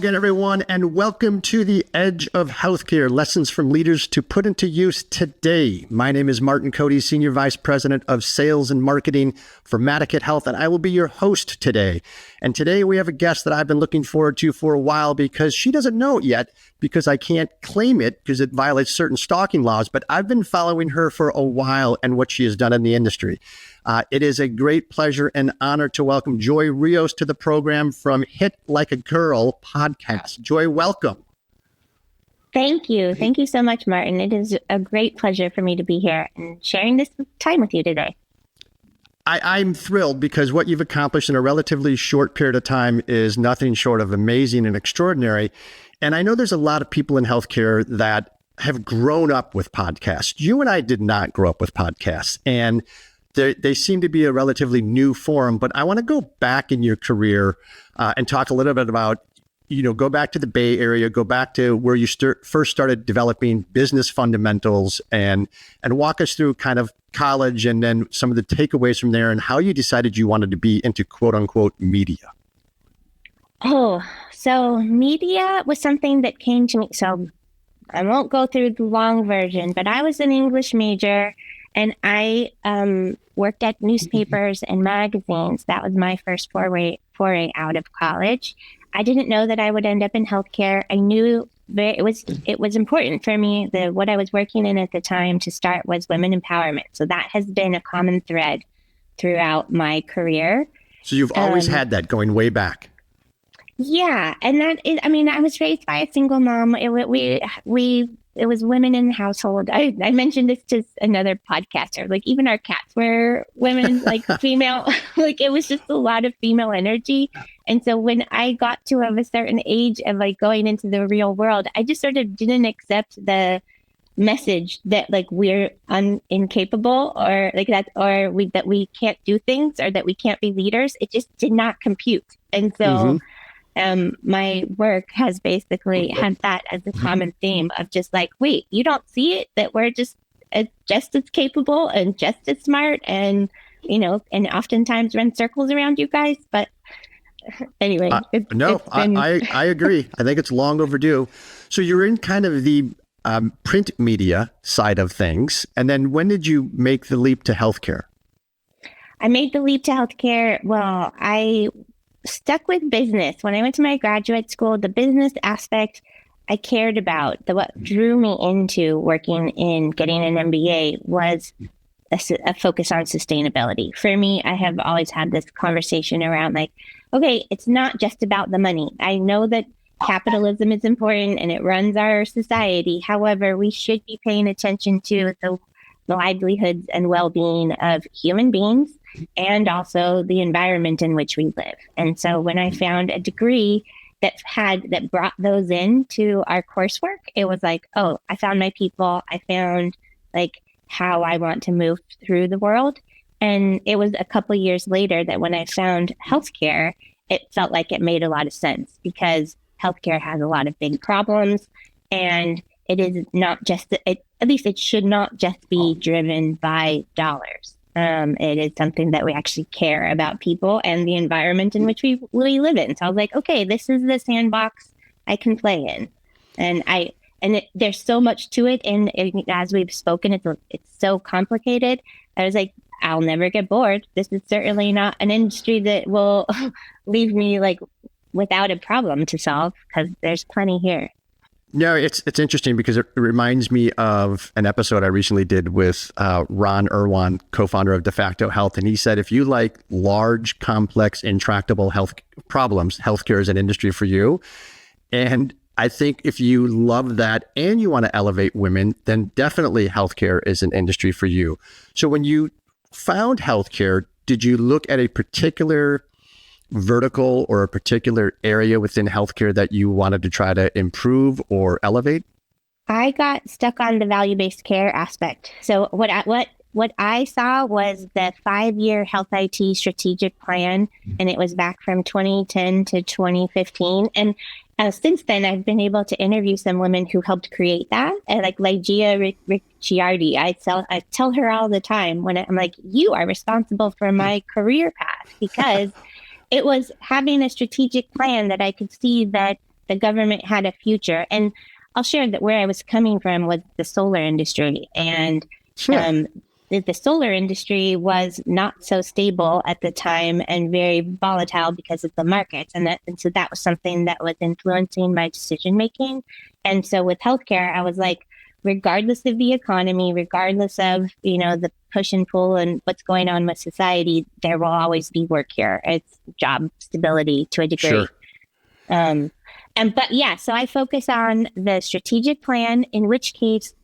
again, everyone, and welcome to the Edge of Healthcare, lessons from leaders to put into use today. My name is Martin Cody, Senior Vice President of Sales and Marketing for Madikit Health, and I will be your host today. And today we have a guest that I've been looking forward to for a while because she doesn't know it yet, because I can't claim it because it violates certain stalking laws, but I've been following her for a while and what she has done in the industry. It is a great pleasure and honor to welcome Joy Rios to the program from Hit Like a Girl podcast. Joy, welcome. Thank you. Thank you so much, Martin. It is a great pleasure for me to be here and sharing this time with you today. I'm thrilled because what you've accomplished in a relatively short period of time is nothing short of amazing and extraordinary. And I know there's a lot of people in healthcare that have grown up with podcasts. You and I did not grow up with podcasts, and they seem to be a relatively new form, but I want to go back in your career and talk a little bit about, go back to the Bay Area, go back to where you first started developing business fundamentals and walk us through kind of college and then some of the takeaways from there and how you decided you wanted to be into quote unquote media. Oh, so media was something that came to me. So I won't go through the long version, but I was an English major and I worked at newspapers and magazines. That was my first foray out of college. I didn't know that I would end up in healthcare. I knew it was important for me. What I was working in at the time to start was women empowerment. So that has been a common thread throughout my career. So you've always had that going way back. Yeah. And I was raised by a single mom. It was women in the household. I mentioned this to another podcaster, like even our cats were women, like female, like it was just a lot of female energy. And so when I got to a certain age of like going into the real world, I just sort of didn't accept the message that like we're incapable or like that, or that we can't do things or that we can't be leaders. It just did not compute. And so my work has basically had that as a common theme of just like, wait, you don't see it, that we're just as capable and just as smart and, and oftentimes run circles around you guys. But anyway. I agree. I think it's long overdue. So you're in kind of the print media side of things. And then when did you make the leap to healthcare? I made the leap to healthcare. Well, I stuck with business. When I went to my graduate school, the business aspect I cared about, what drew me into working in getting an MBA was a focus on sustainability. For me, I have always had this conversation around like, okay, it's not just about the money. I know that capitalism is important and it runs our society. However, we should be paying attention to the livelihoods and well-being of human beings and also the environment in which we live. And so when I found a degree that brought those into our coursework, it was like, oh, I found my people. I found like how I want to move through the world. And it was a couple of years later that when I found healthcare, it felt like it made a lot of sense because healthcare has a lot of big problems and it is not just, at least it should not just be driven by dollars. It is something that we actually care about people and the environment in which we live in. So I was like, okay, this is the sandbox I can play in. And there's so much to it. And as we've spoken, it's so complicated. I was like, I'll never get bored. This is certainly not an industry that will leave me like without a problem to solve because there's plenty here. No, it's interesting because it reminds me of an episode I recently did with Ron Irwan, co-founder of De Facto Health. And he said, if you like large, complex, intractable health problems, healthcare is an industry for you. And I think if you love that and you want to elevate women, then definitely healthcare is an industry for you. So when you found healthcare, did you look at a particular vertical or a particular area within healthcare that you wanted to try to improve or elevate? I got stuck on the value-based care aspect. So what I saw was the 5-year health IT strategic plan, and it was back from 2010 to 2015. And since then, I've been able to interview some women who helped create that, like Lygia Ricciardi. I tell her all the time when I'm like, you are responsible for my career path because it was having a strategic plan that I could see that the government had a future. And I'll share that where I was coming from was the solar industry. And the solar industry was not so stable at the time and very volatile because of the markets. And so that was something that was influencing my decision making. And so with healthcare, I was like, regardless of the economy, regardless of, the push and pull and what's going on with society, there will always be work here. It's job stability to a degree. Sure. So I focus on the strategic plan, in which case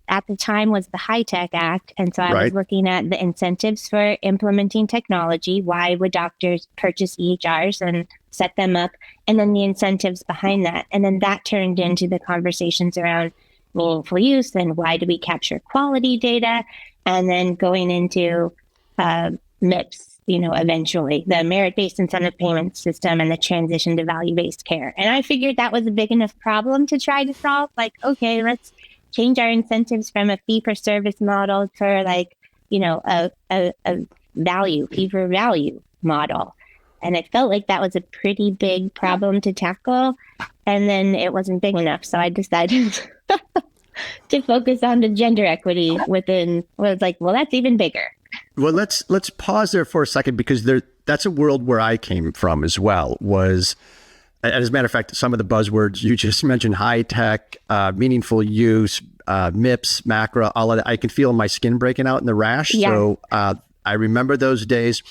at the time was the HITECH Act. And so I was looking at the incentives for implementing technology. Why would doctors purchase EHRs and set them up? And then the incentives behind that. And then that turned into the conversations around meaningful use and why do we capture quality data? And then going into MIPS, eventually the merit-based incentive payment system and the transition to value-based care. And I figured that was a big enough problem to try to solve. Like, okay, let's change our incentives from a fee-for-service model for a fee-for-value model. And it felt like that was a pretty big problem to tackle. And then it wasn't big enough. So I decided to focus on the gender equity within, that's even bigger. Well, let's pause there for a second, because that's a world where I came from as well. As a matter of fact, some of the buzzwords you just mentioned, high tech, meaningful use, MIPS, macro, all of that, I can feel my skin breaking out in the rash. Yeah. So I remember those days.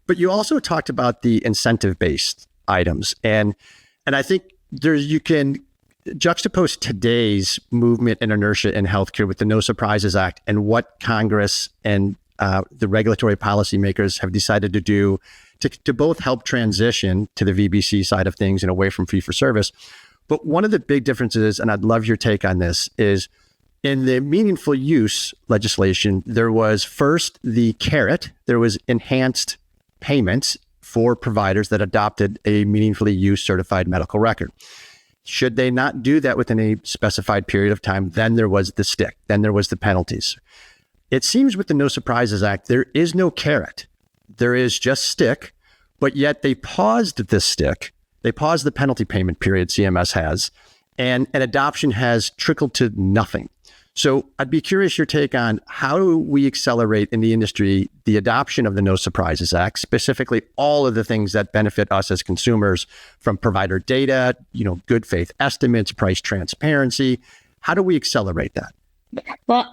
But you also talked about the incentive-based items. And I think you can juxtapose today's movement and inertia in healthcare with the No Surprises Act and what Congress and the regulatory policymakers have decided to do to both help transition to the VBC side of things and away from fee-for-service. But one of the big differences, and I'd love your take on this, is in the meaningful use legislation, there was first the carrot, there was enhanced payments for providers that adopted a meaningfully used certified medical record. Should they not do that within a specified period of time, then there was the stick, then there was the penalties. It seems with the No Surprises Act, there is no carrot. There is just stick, but yet they paused the stick. They paused the penalty payment period CMS has, and adoption has trickled to nothing. So I'd be curious your take on how do we accelerate in the industry the adoption of the No Surprises Act, specifically all of the things that benefit us as consumers, from provider data, good faith estimates, price transparency. How do we accelerate that? Well,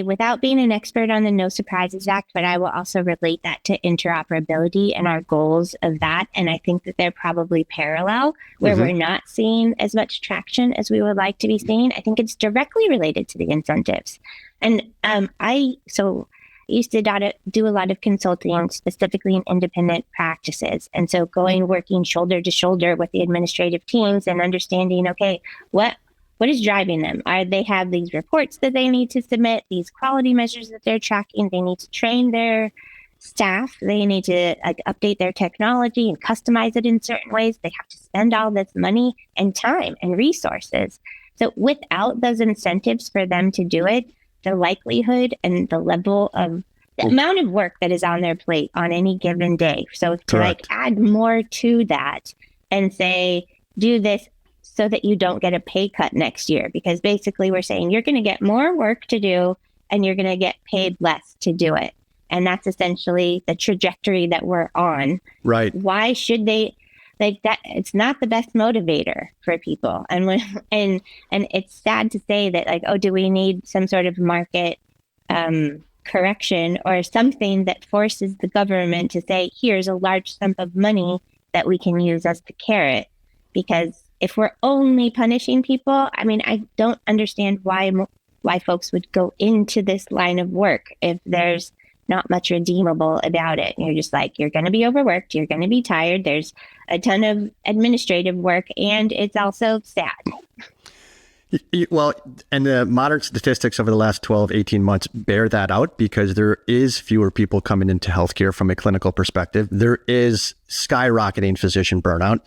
without being an expert on the No Surprises Act, but I will also relate that to interoperability and our goals of that. And I think that they're probably parallel, where we're not seeing as much traction as we would like to be seeing. I think it's directly related to the incentives. And I used to do a lot of consulting, specifically in independent practices. And so working shoulder to shoulder with the administrative teams and understanding, okay, what is driving them? They have these reports that they need to submit, these quality measures that they're tracking. They need to train their staff. They need to update their technology and customize it in certain ways. They have to spend all this money and time and resources. So without those incentives for them to do it, the likelihood and the level of the amount of work that is on their plate on any given day. So to add more to that and say, do this so that you don't get a pay cut next year, because basically we're saying you're going to get more work to do and you're going to get paid less to do it. And that's essentially the trajectory that we're on. Right. Why should they that? It's not the best motivator for people. And it's sad to say that do we need some sort of market correction or something that forces the government to say, here's a large sum of money that we can use as the carrot? Because if we're only punishing people, I don't understand why folks would go into this line of work if there's not much redeemable about it. You're just you're going to be overworked, you're going to be tired, there's a ton of administrative work, and it's also sad. Well, and the modern statistics over the last 12, 18 months bear that out, because there is fewer people coming into healthcare from a clinical perspective. There is skyrocketing physician burnout.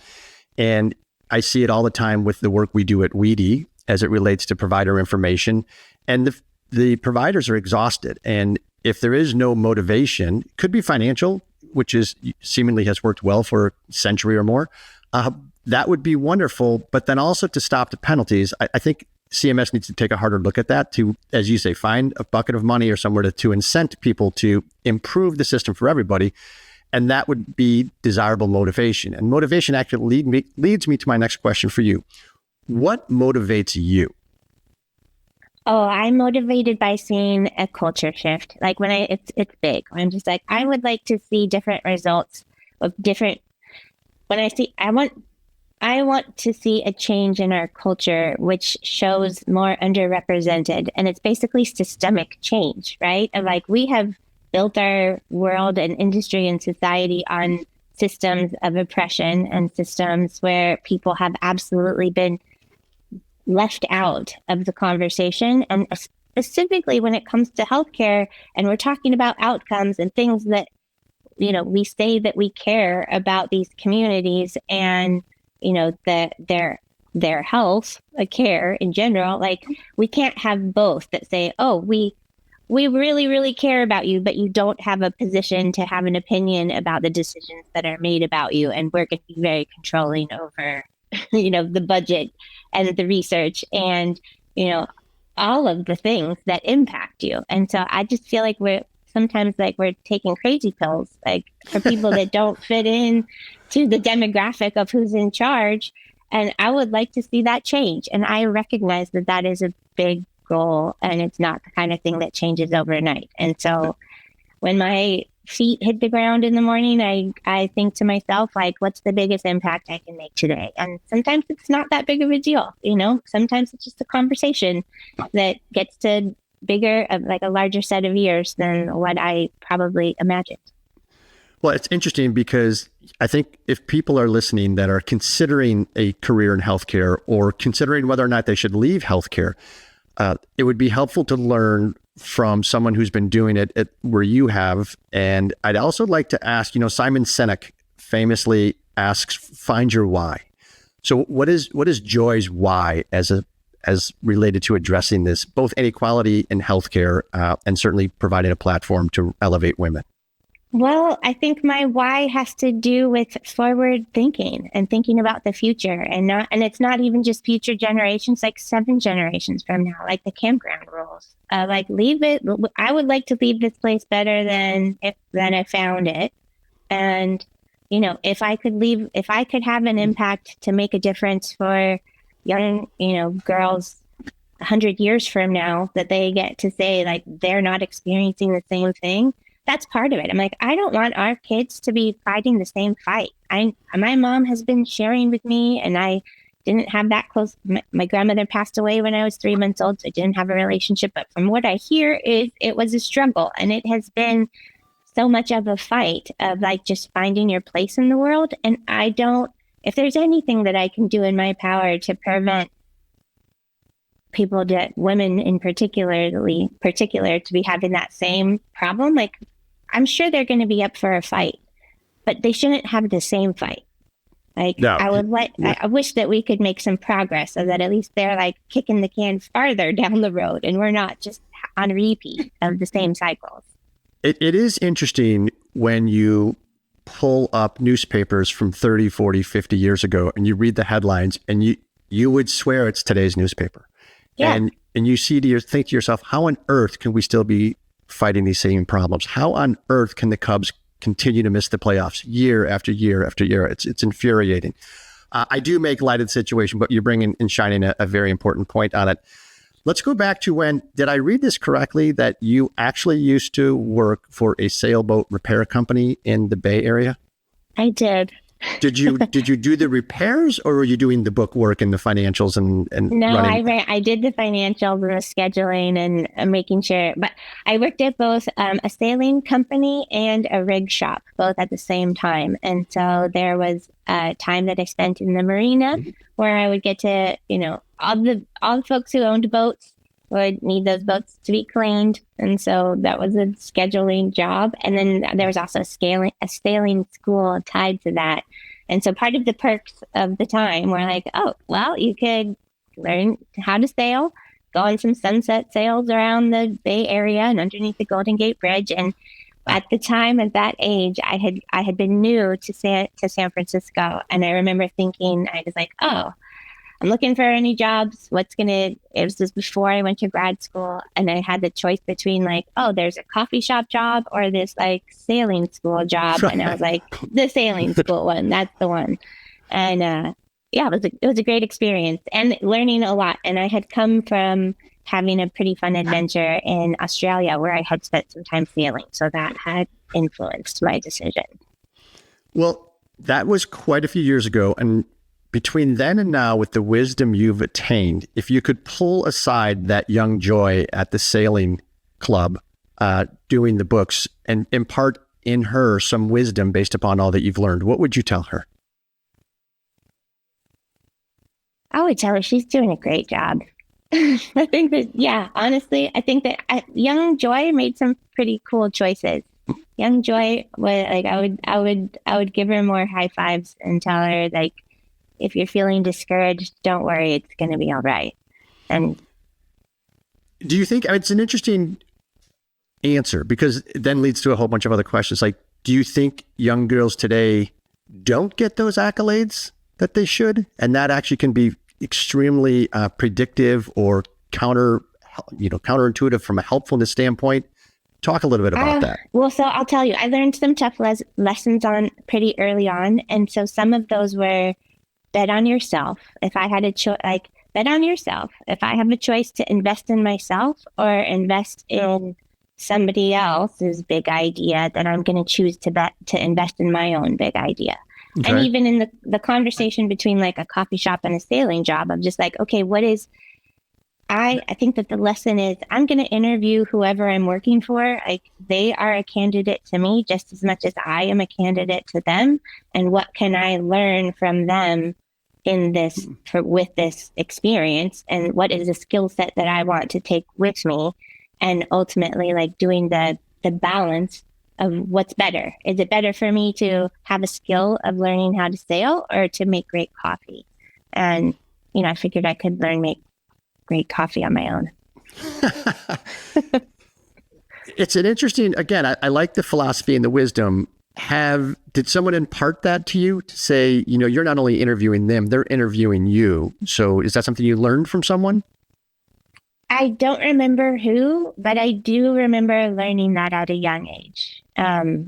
And I see it all the time with the work we do at Weedy as it relates to provider information. And the providers are exhausted. And if there is no motivation, could be financial, which is seemingly has worked well for a century or more. that would be wonderful. But then also to stop the penalties, I think CMS needs to take a harder look at that to, as you say, find a bucket of money or somewhere to incent people to improve the system for everybody. And that would be desirable motivation. And motivation actually leads me to my next question for you. What motivates you? Oh, I'm motivated by seeing a culture shift. Like when it's big. I'm just like, I would like to see different results of different. When I want to see a change in our culture, which shows more underrepresented, and it's basically systemic change, right? And like we have built our world and industry and society on systems of oppression and systems where people have absolutely been left out of the conversation. And specifically when it comes to healthcare, and we're talking about outcomes and things that, we say that we care about these communities and, their health, care in general, like we can't have both that say, oh, we really, really care about you, but you don't have a position to have an opinion about the decisions that are made about you. And we're going to be very controlling over, the budget and the research and, all of the things that impact you. And so I just feel like we're taking crazy pills, like for people that don't fit in to the demographic of who's in charge. And I would like to see that change. And I recognize that that is a big goal and it's not the kind of thing that changes overnight. And so when my feet hit the ground in the morning, I think to myself, like, what's the biggest impact I can make today? And sometimes it's not that big of a deal. Sometimes it's just a conversation that gets to bigger, like a larger set of ears than what I probably imagined. Well, it's interesting because I think if people are listening that are considering a career in healthcare or considering whether or not they should leave healthcare, it would be helpful to learn from someone who's been doing it where you have. And I'd also like to ask, Simon Sinek famously asks, find your why. So what is Joy's why as related to addressing this, both inequality in healthcare and certainly providing a platform to elevate women? Well, I think my why has to do with forward thinking and thinking about the future and it's not even just future generations, like 7 generations from now, like the campground rules. Leave it. I would like to leave this place better than I found it. And, if I could have an impact to make a difference for young, girls 100 years from now, that they get to say like they're not experiencing the same thing. That's part of it. I'm like, I don't want our kids to be fighting the same fight. My mom has been sharing with me, and I didn't have that close. My grandmother passed away when I was 3 months old, so I didn't have a relationship. But from what I hear, it was a struggle, and it has been so much of a fight of like just finding your place in the world. And if there's anything that I can do in my power to prevent women in particular, to be having that same problem, like I'm sure they're going to be up for a fight, but they shouldn't have the same fight. Like no. I wish that we could make some progress so that at least they're like kicking the can farther down the road and we're not just on repeat of the same cycles. It is interesting when you pull up newspapers from 30, 40, 50 years ago and you read the headlines and you would swear it's today's newspaper. Yeah. And you think to yourself, how on earth can we still be fighting these same problems? How on earth can the Cubs continue to miss the playoffs year after year after year? It's infuriating. I do make light of the situation, but you're bringing and shining a very important point on it. Let's go back to did I read this correctly, that you actually used to work for a sailboat repair company in the Bay Area? I did. Did you do the repairs, or were you doing the book work and the financials and No, running? I did the financials and the scheduling and making sure. But I worked at both a sailing company and a rig shop, both at the same time. And so there was time that I spent in the marina where I would get to, all the folks who owned boats would need those boats to be cleaned. And so that was a scheduling job. And then there was also a sailing school tied to that. And so part of the perks of the time were like, oh, well, you could learn how to sail, go on some sunset sails around the Bay Area and underneath the Golden Gate Bridge. And at the time, at that age, I had been new to San Francisco, and I remember thinking, I was like, oh, I'm looking for any jobs. It was just before I went to grad school, and I had the choice between like, oh, there's a coffee shop job or this like sailing school job. And I was like, the sailing school one, that's the one. And yeah, it was a great experience and learning a lot. And I had come from having a pretty fun adventure in Australia where I had spent some time sailing. So that had influenced my decision. Well, that was quite a few years ago. And between then and now, with the wisdom you've attained, if you could pull aside that young Joy at the sailing club, doing the books, and impart in her some wisdom based upon all that you've learned, what would you tell her? I would tell her she's doing a great job. I think that, yeah, honestly, I think that young Joy made some pretty cool choices. Young Joy was like, I would give her more high fives and tell her like, if you're feeling discouraged, don't worry, it's going to be all right. And do you think it's an interesting answer because it then leads to a whole bunch of other questions? Like, do you think young girls today don't get those accolades that they should? And that actually can be extremely predictive or counterintuitive from a helpfulness standpoint. Talk a little bit about that. Well, so I'll tell you, I learned some tough lessons on pretty early on. And so some of those were, bet on yourself. If I had a choice, like bet on yourself. If I have a choice to invest in myself or invest in somebody else's big idea, then I'm going to choose to invest in my own big idea. Okay. And even in the conversation between like a coffee shop and a sailing job, I'm just like, okay, I think that the lesson is I'm going to interview whoever I'm working for. Like they are a candidate to me just as much as I am a candidate to them. And what can I learn from them with this experience, and what is a skill set that I want to take with me, and ultimately like doing the balance of what's better. Is it better for me to have a skill of learning how to sail or to make great coffee? And, I figured I could make great coffee on my own. It's an interesting, again, I like the philosophy and the wisdom. Did someone impart that to you to say, you're not only interviewing them, they're interviewing you. So is that something you learned from someone? I don't remember who, but I do remember learning that at a young age.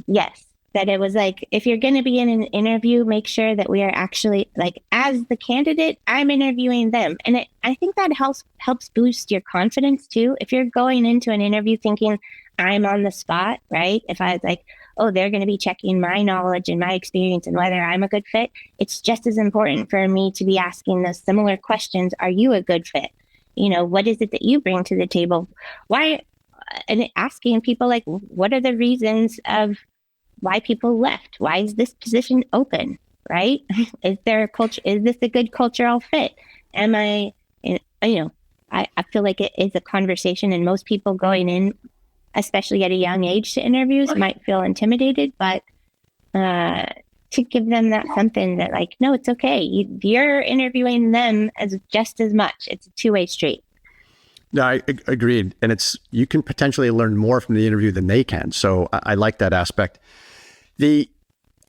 Yes, that it was like, if you're going to be in an interview, make sure that we are actually like, as the candidate, I'm interviewing them. And I think that helps boost your confidence too. If you're going into an interview thinking I'm on the spot, right? If I was like, oh, they're going to be checking my knowledge and my experience and whether I'm a good fit, it's just as important for me to be asking those similar questions. Are you a good fit? What is it that you bring to the table? Why? And asking people like, what are the reasons of why people left? Why is this position open? Right? Is there a culture? Is this a good cultural fit? Am I, I feel like it is a conversation, and most people going in, especially at a young age to interviews, might feel intimidated, but to give them that something that like, no, it's okay. You're interviewing them just as much. It's a two-way street. No, I agreed. And you can potentially learn more from the interview than they can. So I like that aspect. The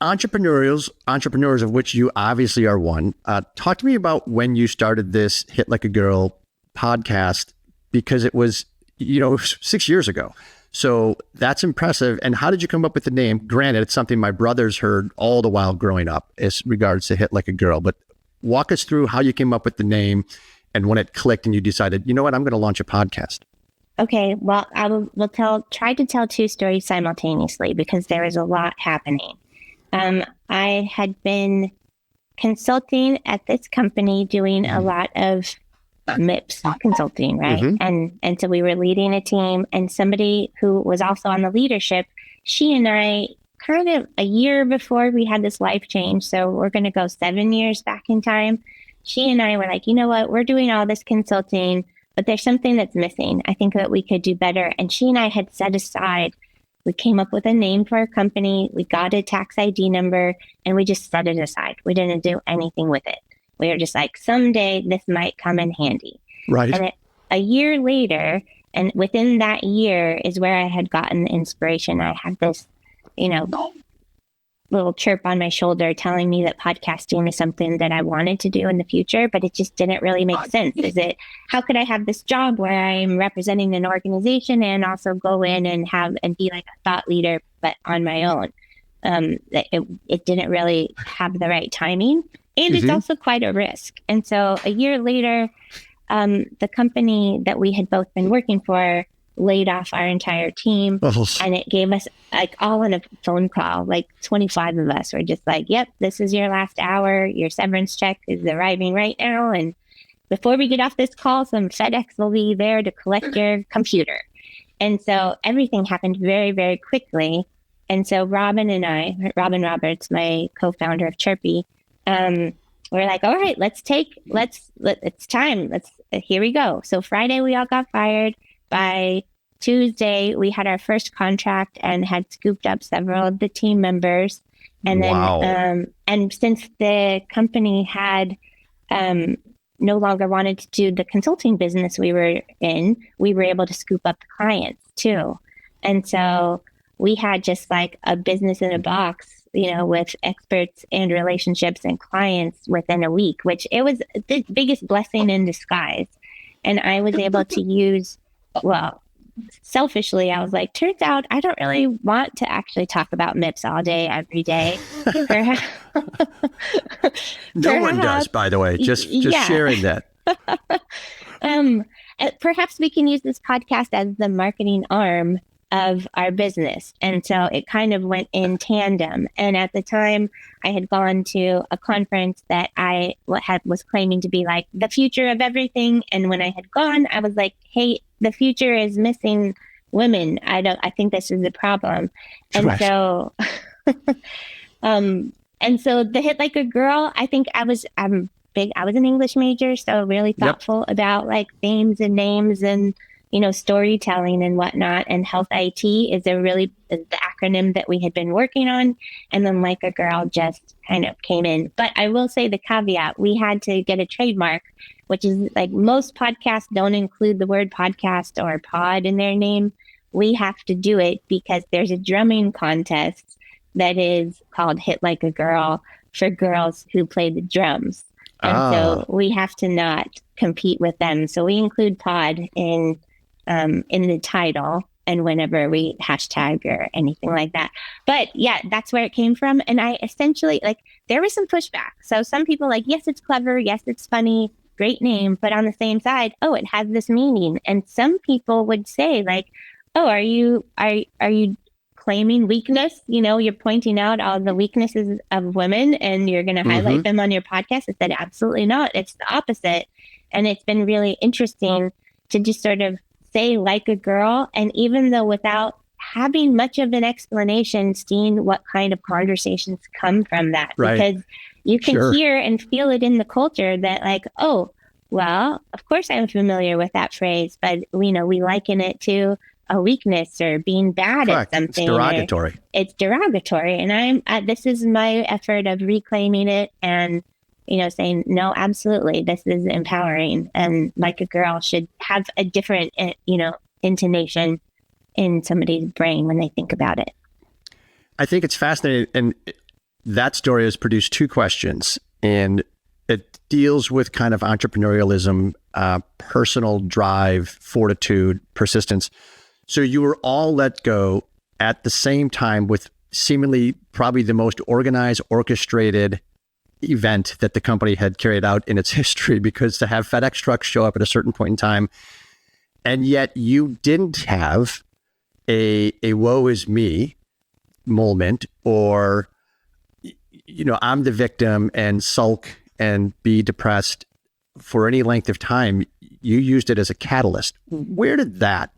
entrepreneurs of which you obviously are one, talk to me about when you started this Hit Like a Girl podcast, because it was, 6 years ago. So that's impressive. And how did you come up with the name? Granted, it's something my brothers heard all the while growing up as regards to Hit Like a Girl, but walk us through how you came up with the name and when it clicked and you decided, you know what, I'm going to launch a podcast. Okay. Well, I will try to tell two stories simultaneously because there is a lot happening. I had been consulting at this company doing a lot of MIPS consulting, right? Mm-hmm. And so we were leading a team, and somebody who was also on the leadership, she and I kind of a year before we had this life change. So we're going to go 7 years back in time. She and I were like, you know what, we're doing all this consulting, but there's something that's missing. I think that we could do better. And she and I had set aside, we came up with a name for our company. We got a tax ID number and we just set it aside. We didn't do anything with it. We were just like, someday this might come in handy. Right. And a year later, And within that year is where I had gotten the inspiration. I had this, little chirp on my shoulder telling me that podcasting is something that I wanted to do in the future, but it just didn't really make sense. How could I have this job where I'm representing an organization and also go in and be like a thought leader, but on my own? It didn't really have the right timing, and it's also quite a risk. And so a year later, the company that we had both been working for laid off our entire team, and it gave us all in a phone call, 25 of us were just yep, this is your last hour. Your severance check is arriving right now. And before we get off this call, some FedEx will be there to collect your computer. And so everything happened very, very quickly. And so Robin Roberts, my co-founder of Chirpy, we're like, all right, it's time. Here we go. So Friday, we all got fired. By Tuesday, we had our first contract and had scooped up several of the team members. And then, and since the company had no longer wanted to do the consulting business we were in, we were able to scoop up the clients too. And so we had just a business in a box, with experts and relationships and clients within a week, which it was the biggest blessing in disguise. And I was able to use, selfishly, I was like, turns out I don't really want to actually talk about MIPS all day, every day. No one does, by the way, just sharing that. Perhaps we can use this podcast as the marketing arm of our business. And so it kind of went in tandem. And at the time, I had gone to a conference that I was claiming to be the future of everything. And when I had gone, I was like, hey, the future is missing women. I think this is a problem. And right. So, the Hit Like a Girl, I think I was an English major, so really thoughtful about themes and names and storytelling and whatnot. And Health IT is the acronym that we had been working on. And then Like a Girl just kind of came in. But I will say the caveat, we had to get a trademark, which is most podcasts don't include the word podcast or pod in their name. We have to do it because there's a drumming contest that is called Hit Like a Girl for girls who play the drums. And so we have to not compete with them. So we include pod in the title and whenever we hashtag or anything like that. But yeah, that's where it came from. And I essentially there was some pushback. So some people yes, it's clever. Yes, it's funny. Great name. But on the same side, it has this meaning. And some people would say are you claiming weakness? You're pointing out all the weaknesses of women and you're going to highlight them on your podcast. I said, absolutely not. It's the opposite. And it's been really interesting to just sort of say Like a Girl. And even though without having much of an explanation, seeing what kind of conversations come from that, right. Because you can hear and feel it in the culture that of course I'm familiar with that phrase, but we liken it to a weakness or being bad at something. It's derogatory. It's derogatory. And this is my effort of reclaiming it and saying, no, absolutely, this is empowering. And Like a Girl should have a different, intonation in somebody's brain when they think about it. I think it's fascinating. And that story has produced two questions. And it deals with kind of entrepreneurialism, personal drive, fortitude, persistence. So you were all let go at the same time with seemingly probably the most organized, orchestrated event that the company had carried out in its history, because to have FedEx trucks show up at a certain point in time, and yet you didn't have a woe is me moment or, I'm the victim and sulk and be depressed for any length of time. You used it as a catalyst. Where did that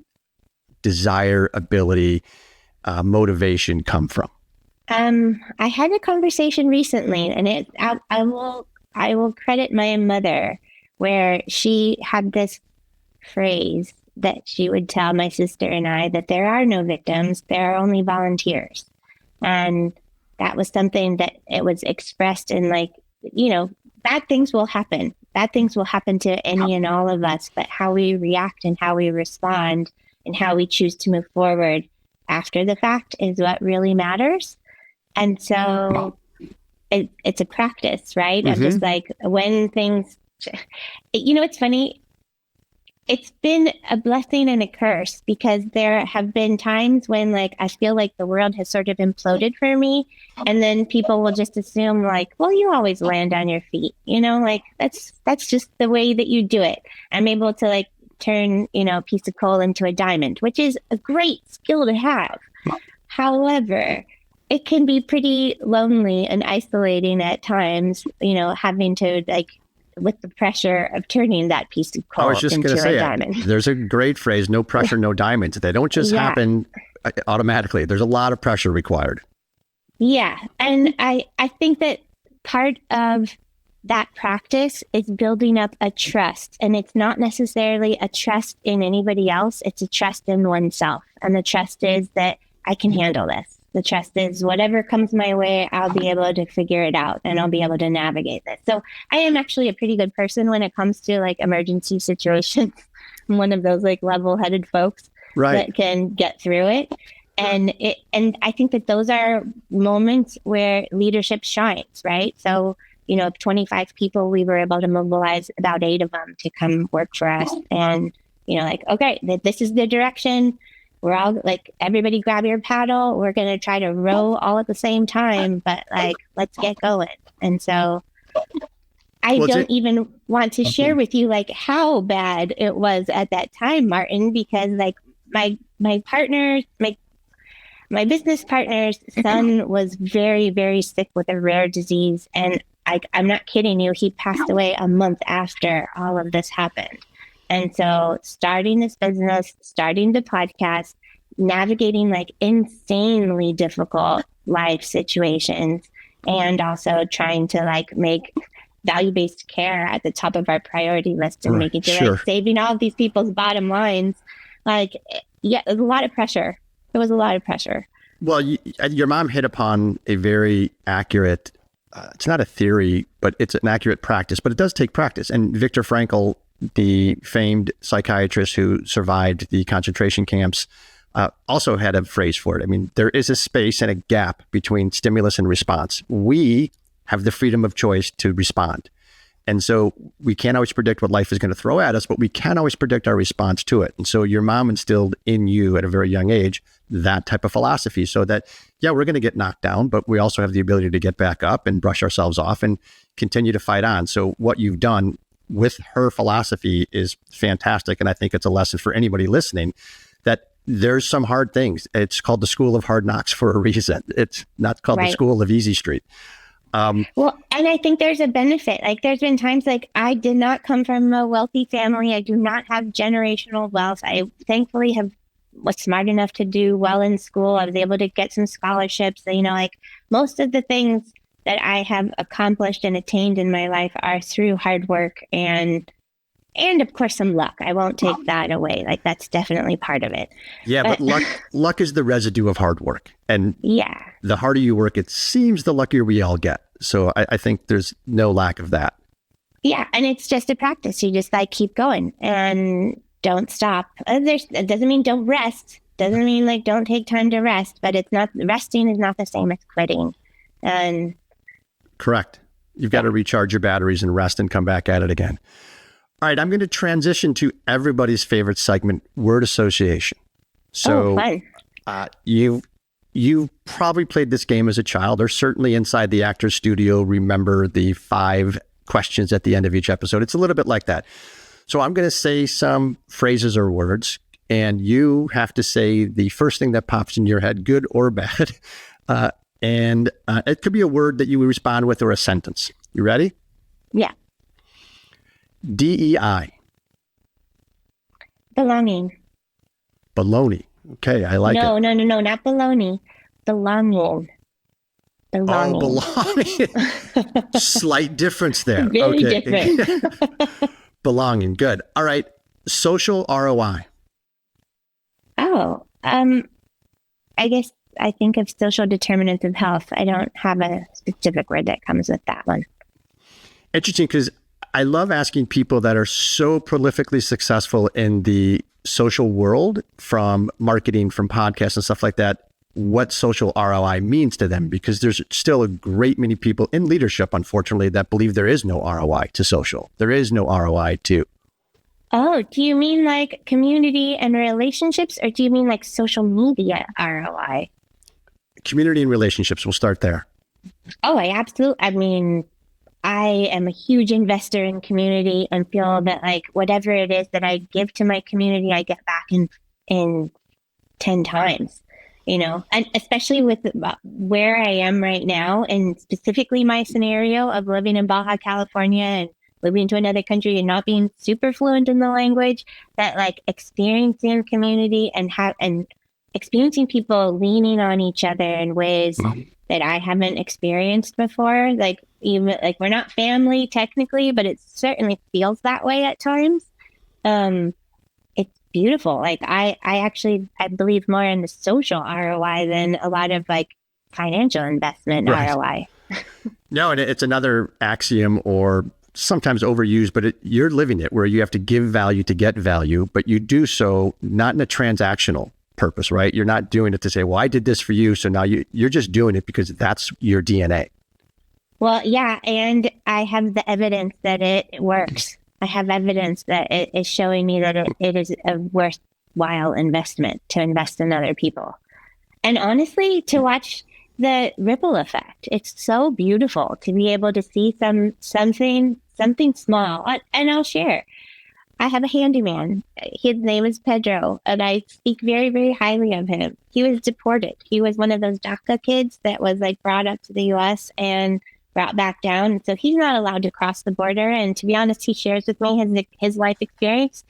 desire, ability, motivation come from? I had a conversation recently, and I will credit my mother, where she had this phrase that she would tell my sister and I, that there are no victims, there are only volunteers. And that was something that it was expressed in bad things will happen. bad things will happen to any and all of us, but how we react and how we respond and how we choose to move forward after the fact is what really matters. And so it's a practice, right? Of just like when things, it's funny. It's been a blessing and a curse because there have been times when like I feel like the world has sort of imploded for me, and then people will just assume like, well, you always land on your feet, like that's just the way that you do it. I'm able to like turn, a piece of coal into a diamond, which is a great skill to have. However, it can be pretty lonely and isolating at times, having to like with the pressure of turning that piece of coal into a diamond. There's a great phrase, no pressure, no diamonds. They don't just happen automatically. There's a lot of pressure required. Yeah. And I think that part of that practice is building up a trust. And it's not necessarily a trust in anybody else. It's a trust in oneself. And the trust is that I can handle this. The trust is whatever comes my way, I'll be able to figure it out and I'll be able to navigate this. So I am actually a pretty good person when it comes to like emergency situations. I'm one of those like level-headed folks that can get through it. And I think that those are moments where leadership shines, right? So, 25 people, we were able to mobilize about 8 of them to come work for us. And, okay, this is the direction. We're all like, everybody grab your paddle. We're going to try to row all at the same time, but like, let's get going. And so I don't even want to share with you like how bad it was at that time, Martin, because like my partner, my business partner's son was very, very sick with a rare disease. And I'm not kidding you. He passed away a month after all of this happened. And so starting this business, starting the podcast, navigating like insanely difficult life situations, and also trying to like make value-based care at the top of our priority list and making sure like saving all of these people's bottom lines. Like, yeah, there's a lot of pressure. There was a lot of pressure. Well, your mom hit upon a very accurate, it's not a theory, but it's an accurate practice, but it does take practice. And Viktor Frankl, the famed psychiatrist who survived the concentration camps, also had a phrase for it. I mean, there is a space and a gap between stimulus and response. We have the freedom of choice to respond. And so we can't always predict what life is going to throw at us, but we can always predict our response to it. And so your mom instilled in you at a very young age that type of philosophy, so that, yeah, we're going to get knocked down, but we also have the ability to get back up and brush ourselves off and continue to fight on. So what you've done with her philosophy is fantastic. And I think it's a lesson for anybody listening that there's some hard things. It's called the School of Hard Knocks for a reason. It's not called the School of Easy Street. Well, and I think there's a benefit. Like there's been times like I did not come from a wealthy family. I do not have generational wealth. I thankfully was smart enough to do well in school. I was able to get some scholarships. Like most of the things that I have accomplished and attained in my life are through hard work and of course some luck. I won't take that away. Like that's definitely part of it. Yeah, but luck is the residue of hard work. And yeah, the harder you work, it seems the luckier we all get. So I think there's no lack of that. Yeah, and it's just a practice. You just like keep going and don't stop. It doesn't mean don't rest. Doesn't mean like don't take time to rest. But resting is not the same as quitting. And correct. You've got to recharge your batteries and rest and come back at it again. All right, I'm going to transition to everybody's favorite segment, word association. So fun. You probably played this game as a child, or certainly inside the actor's studio, remember the 5 questions at the end of each episode. It's a little bit like that. So I'm going to say some phrases or words, and you have to say the first thing that pops in your head, good or bad. And it could be a word that you respond with or a sentence. You ready? Yeah. DEI. Belonging. Baloney. Okay, I like it. No, not baloney. Belonging. Oh, belonging. Slight difference there. Very different. Belonging. Good. All right. Social ROI. Oh, I guess I think of social determinants of health. I don't have a specific word that comes with that one. Interesting, because I love asking people that are so prolifically successful in the social world, from marketing, from podcasts and stuff like that, what social ROI means to them, because there's still a great many people in leadership, unfortunately, that believe there is no ROI to social. There is no ROI to. Oh, do you mean like community and relationships, or do you mean like social media ROI? Community and relationships. We'll start there. Oh, I mean, I am a huge investor in community and feel that like whatever it is that I give to my community, I get back in 10 times, and especially with where I am right now, and specifically my scenario of living in Baja California and living to another country and not being super fluent in the language, that like experiencing community and experiencing people leaning on each other in ways that I haven't experienced before. Like, even like, we're not family technically, but it certainly feels that way at times. It's beautiful. Like I believe more in the social ROI than a lot of like financial investment ROI. No, and it's another axiom, or sometimes overused, but you're living it, where you have to give value to get value, but you do so not in a transactional purpose, right? You're not doing it to say, well, I did this for you, so now you're just doing it because that's your DNA. Well, yeah, and I have the evidence that it works. I have evidence that it is showing me that it is a worthwhile investment to invest in other people. And honestly, to watch the ripple effect, it's so beautiful to be able to see something small. And I'll share. I have a handyman. His name is Pedro, and I speak very, very highly of him. He was deported. He was one of those DACA kids that was like brought up to the U.S. and brought back down. So he's not allowed to cross the border. And to be honest, he shares with me his life experience.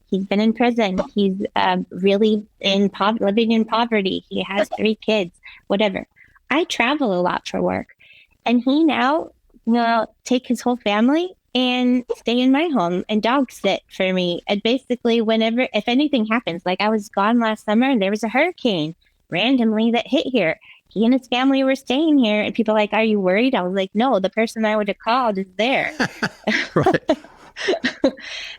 He's been in prison. He's really living in poverty. He has 3 kids, whatever. I travel a lot for work, and he now will take his whole family and stay in my home and dog sit for me. And basically, if anything happens, like I was gone last summer and there was a hurricane randomly that hit here. He and his family were staying here, and people are like, are you worried? I was like, no, the person I would have called is there. Right.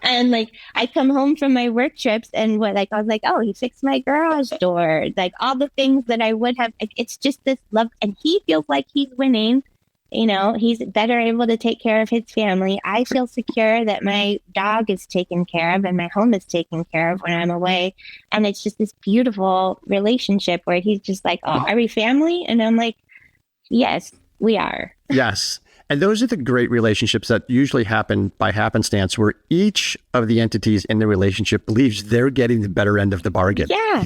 And like, I come home from my work trips and I was like, oh, he fixed my garage door. Like all the things that I would have, it's just this love. And he feels like he's winning. He's better able to take care of his family. I feel secure that my dog is taken care of and my home is taken care of when I'm away. And it's just this beautiful relationship where he's just like, oh, are we family? And I'm like, yes, we are. Yes. And those are the great relationships that usually happen by happenstance, where each of the entities in the relationship believes they're getting the better end of the bargain. Yeah.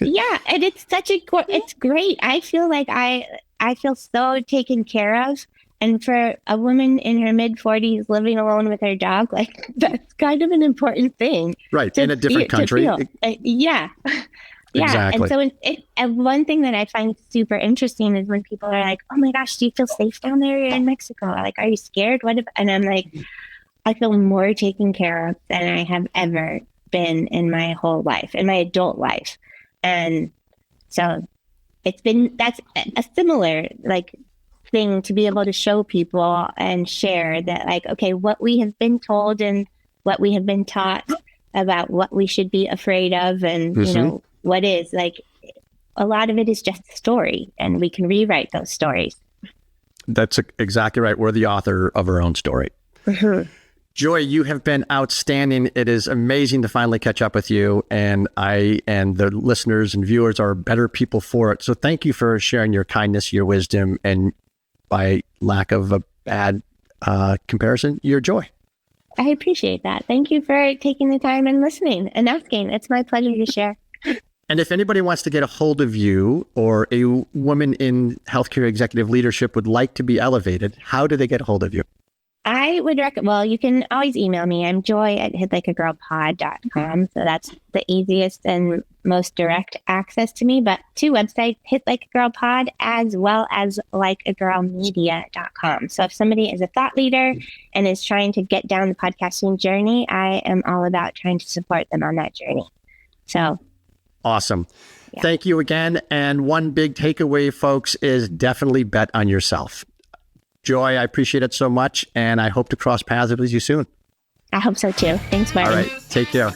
Yeah. And it's it's great. I feel like I feel so taken care of. And for a woman in her mid-40s living alone with her dog, like that's kind of an important thing. Right. In a different country. Yeah. Yeah. Exactly. And so and one thing that I find super interesting is when people are like, oh my gosh, do you feel safe down there? You're in Mexico. Like, are you scared? And I'm like, I feel more taken care of than I have ever been in my whole life, in my adult life. And so that's a similar like thing to be able to show people and share that, like, okay, what we have been told and what we have been taught about what we should be afraid of, and what is, like, a lot of it is just a story, and we can rewrite those stories. That's exactly right. We're the author of our own story. Mm-hmm. Joy, you have been outstanding. It is amazing to finally catch up with you, and I and the listeners and viewers are better people for it. So thank you for sharing your kindness, your wisdom, and by lack of a bad comparison, your joy. I appreciate that. Thank you for taking the time and listening and asking. It's my pleasure to share. And if anybody wants to get a hold of you, or a woman in healthcare executive leadership would like to be elevated, how do they get a hold of you? I would recommend, well, you can always email me. I'm joy@hitlikeagirlpod.com. So that's the easiest and most direct access to me. But 2 websites, Hit Like a Girl Pod, as well as likeagirlmedia.com. So if somebody is a thought leader and is trying to get down the podcasting journey, I am all about trying to support them on that journey. So awesome. Yeah. Thank you again. And one big takeaway, folks, is definitely bet on yourself. Joy, I appreciate it so much, and I hope to cross paths with you soon. I hope so too. Thanks, Martin. All right. Take care.